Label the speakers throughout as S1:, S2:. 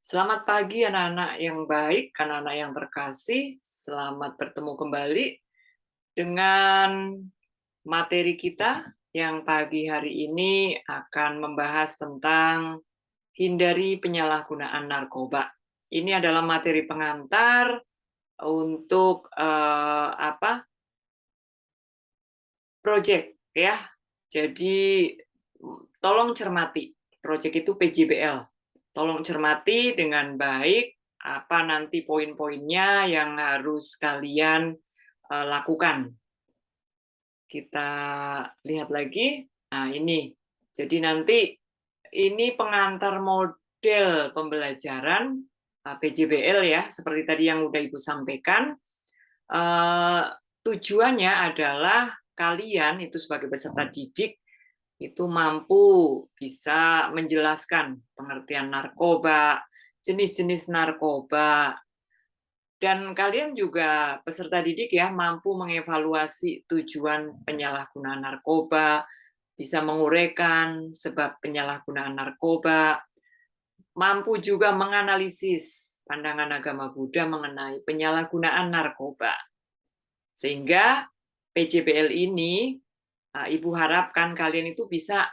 S1: Selamat pagi anak-anak yang baik, anak-anak yang terkasih. Selamat bertemu kembali dengan materi kita yang pagi hari ini akan membahas tentang hindari penyalahgunaan narkoba. Ini adalah materi pengantar untuk project ya. Jadi tolong cermati. Project itu PJBL. Tolong cermati dengan baik apa nanti poin-poinnya yang harus kalian lakukan. Kita lihat lagi. Nah, ini. Jadi nanti ini pengantar model pembelajaran PJBL ya, seperti tadi yang udah Ibu sampaikan. Tujuannya adalah kalian itu sebagai peserta didik itu mampu bisa menjelaskan pengertian narkoba, jenis-jenis narkoba, dan kalian juga peserta didik ya mampu mengevaluasi tujuan penyalahgunaan narkoba, bisa menguraikan sebab penyalahgunaan narkoba, mampu juga menganalisis pandangan agama Buddha mengenai penyalahgunaan narkoba. Sehingga PJBL ini Ibu harapkan kalian itu bisa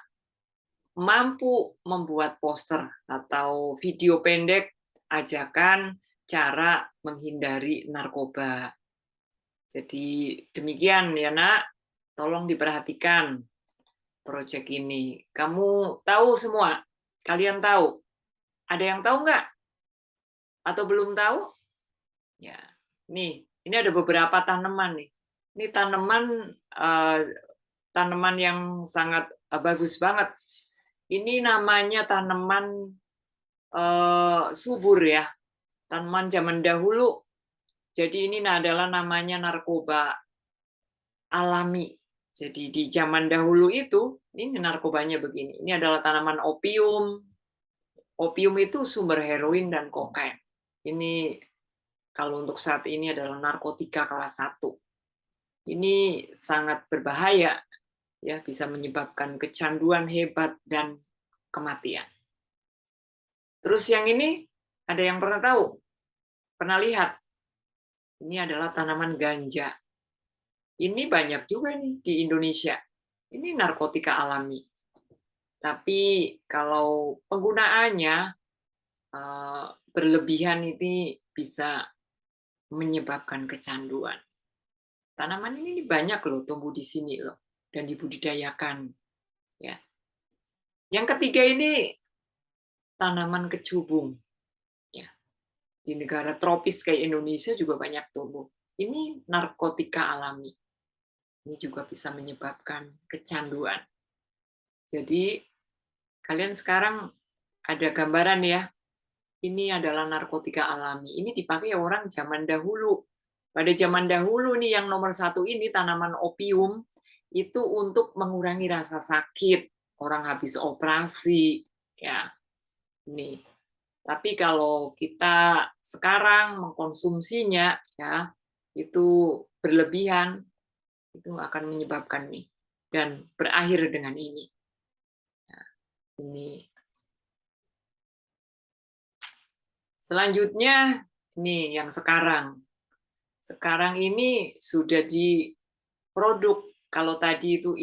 S1: mampu membuat poster atau video pendek ajakan cara menghindari narkoba. Jadi demikian ya Nak, tolong diperhatikan proyek ini. Kamu tahu semua? Kalian tahu? Ada yang tahu nggak? Atau belum tahu? Ya, nih, ini ada beberapa tanaman nih. Ini tanaman yang sangat bagus banget. Ini namanya tanaman subur ya, tanaman zaman dahulu. Jadi ini adalah namanya narkoba alami. Jadi di zaman dahulu itu, ini narkobanya begini. Ini adalah tanaman opium. Opium itu sumber heroin dan kokain. Ini kalau untuk saat ini adalah narkotika kelas 1. Ini sangat berbahaya, ya bisa menyebabkan kecanduan hebat dan kematian. Terus yang ini, ada yang pernah tahu? Pernah lihat? Ini adalah tanaman ganja. Ini banyak juga nih di Indonesia. Ini narkotika alami. Tapi kalau penggunaannya berlebihan ini bisa menyebabkan kecanduan. Tanaman ini banyak loh tumbuh di sini loh dan dibudidayakan. Ya. Yang ketiga ini tanaman kecubung. Ya. Di negara tropis kayak Indonesia juga banyak tumbuh. Ini narkotika alami. Ini juga bisa menyebabkan kecanduan. Jadi kalian sekarang ada gambaran ya. Ini adalah narkotika alami. Ini dipakai orang zaman dahulu. Pada zaman dahulu nih yang nomor 1 ini tanaman opium itu untuk mengurangi rasa sakit orang habis operasi ya. Ini. Tapi kalau kita sekarang mengkonsumsinya ya itu berlebihan itu akan menyebabkan nih dan berakhir dengan ini. Nah, ini. Selanjutnya ini yang sekarang. Sekarang ini sudah diproduk. Kalau tadi itu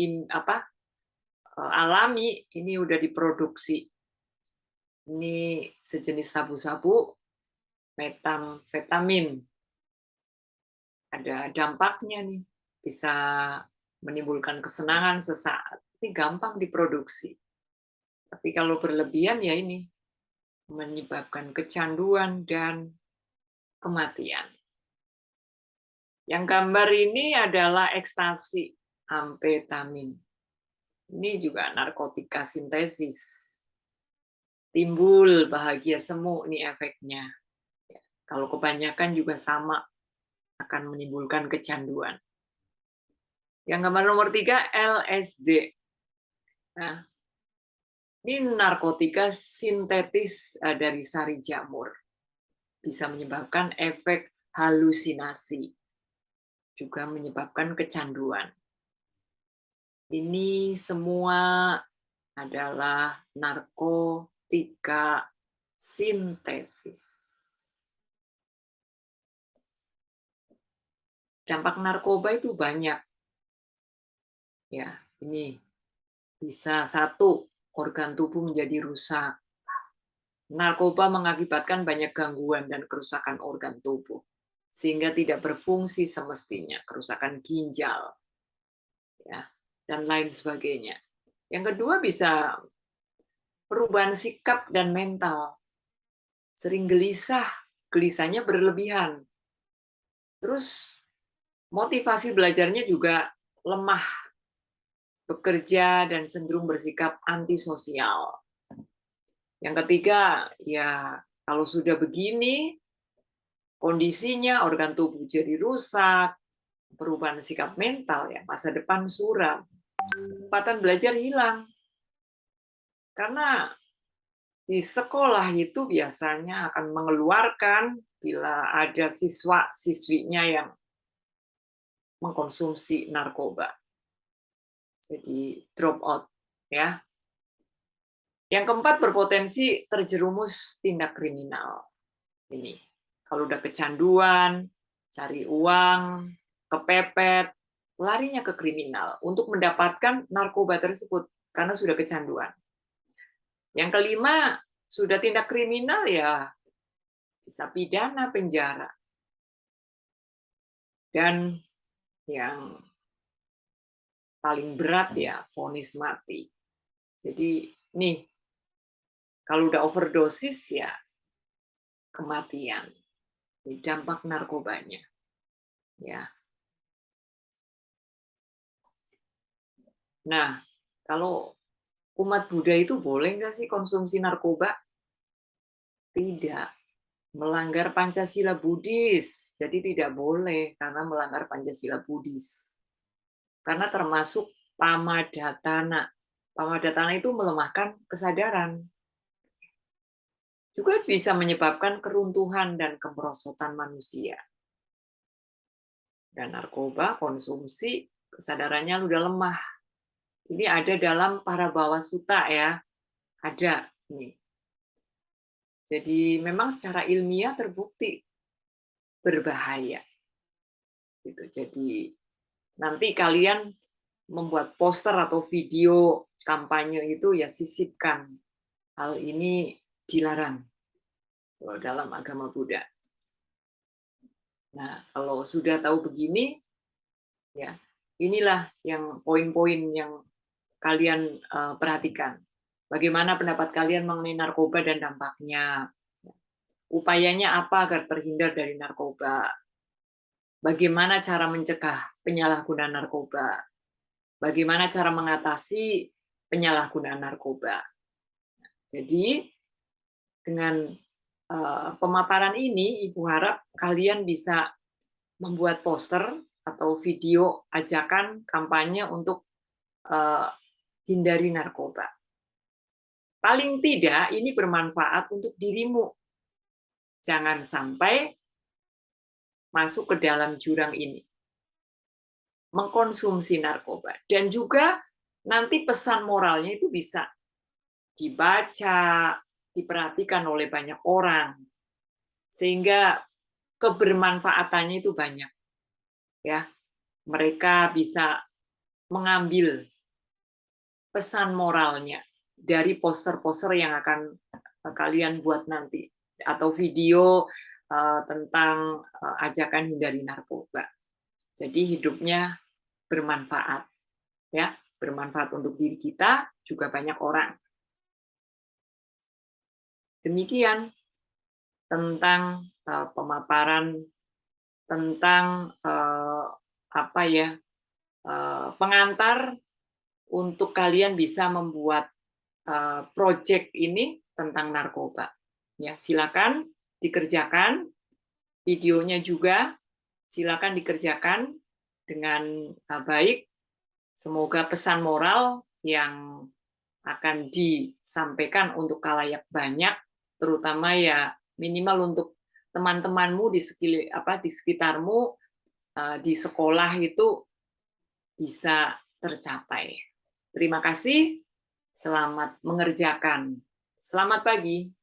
S1: alami, ini udah diproduksi. Ini sejenis sabu-sabu metamfetamin. Ada dampaknya nih, bisa menimbulkan kesenangan sesaat. Ini gampang diproduksi. Tapi kalau berlebihan ya ini menyebabkan kecanduan dan kematian. Yang gambar ini adalah ekstasi amfetamin. Ini juga narkotika sintesis. Timbul bahagia semu nih efeknya. Kalau kebanyakan juga sama akan menimbulkan kecanduan. Yang gambar nomor 3 LSD. Nah, ini narkotika sintetis dari sari jamur. Bisa menyebabkan efek halusinasi. Juga menyebabkan kecanduan. Ini semua adalah narkotika Sintesis. Dampak narkoba itu banyak. Ya, ini bisa satu, organ tubuh menjadi rusak. Narkoba mengakibatkan banyak gangguan dan kerusakan organ tubuh, sehingga tidak berfungsi semestinya, kerusakan ginjal, ya, dan lain sebagainya. Yang kedua bisa perubahan sikap dan mental. Sering gelisah, gelisahnya berlebihan. Terus motivasi belajarnya juga lemah, bekerja dan cenderung bersikap antisosial. Yang ketiga, ya kalau sudah begini, kondisinya organ tubuh jadi rusak, perubahan sikap mental, ya masa depan suram, kesempatan belajar hilang. Karena di sekolah itu biasanya akan mengeluarkan bila ada siswa-siswinya yang mengkonsumsi narkoba. Jadi drop out, ya. Yang keempat, berpotensi terjerumus tindak kriminal. Ini, kalau udah kecanduan, cari uang, kepepet, larinya ke kriminal untuk mendapatkan narkoba tersebut karena sudah kecanduan. Yang kelima, sudah tindak kriminal ya bisa pidana penjara. Dan yang paling berat ya vonis mati. Jadi nih, kalau udah overdosis ya kematian. Ini dampak narkobanya. Ya. Nah, kalau umat Buddha itu boleh nggak sih konsumsi narkoba? Tidak. Melanggar Pancasila Buddhis. Jadi tidak boleh karena melanggar Pancasila Buddhis. Karena termasuk pamadatana. Pamadatana itu melemahkan kesadaran. Juga bisa menyebabkan keruntuhan dan kemerosotan manusia. Dan narkoba, konsumsi, kesadarannya udah lemah. Ini ada dalam Parabhawa Sutta ya. Ada nih. Jadi memang secara ilmiah terbukti berbahaya. Gitu. Jadi nanti kalian membuat poster atau video kampanye itu ya sisipkan. Hal ini dilarang dalam agama Buddha. Nah, kalau sudah tahu begini, ya inilah yang poin-poin yang kalian perhatikan. Bagaimana pendapat kalian mengenai narkoba dan dampaknya? Upayanya apa agar terhindar dari narkoba? Bagaimana cara mencegah penyalahgunaan narkoba? Bagaimana cara mengatasi penyalahgunaan narkoba? Jadi, dengan pemaparan ini, Ibu harap kalian bisa membuat poster atau video ajakan kampanye untuk hindari narkoba. Paling tidak ini bermanfaat untuk dirimu. Jangan sampai masuk ke dalam jurang ini. Mengkonsumsi narkoba. Dan juga nanti pesan moralnya itu bisa dibaca, diperhatikan oleh banyak orang. Sehingga kebermanfaatannya itu banyak. Ya. Mereka bisa mengambil pesan moralnya dari poster-poster yang akan kalian buat nanti atau video tentang ajakan hindari narkoba. Jadi hidupnya bermanfaat, ya, bermanfaat untuk diri kita juga banyak orang. Demikian tentang pemaparan tentang apa ya pengantar untuk kalian bisa membuat project ini tentang narkoba. Ya, silakan dikerjakan. Videonya juga silakan dikerjakan dengan baik. Semoga pesan moral yang akan disampaikan untuk khalayak banyak, terutama ya minimal untuk teman-temanmu di sekitarmu di sekolah itu bisa tercapai. Terima kasih. Selamat mengerjakan. Selamat pagi.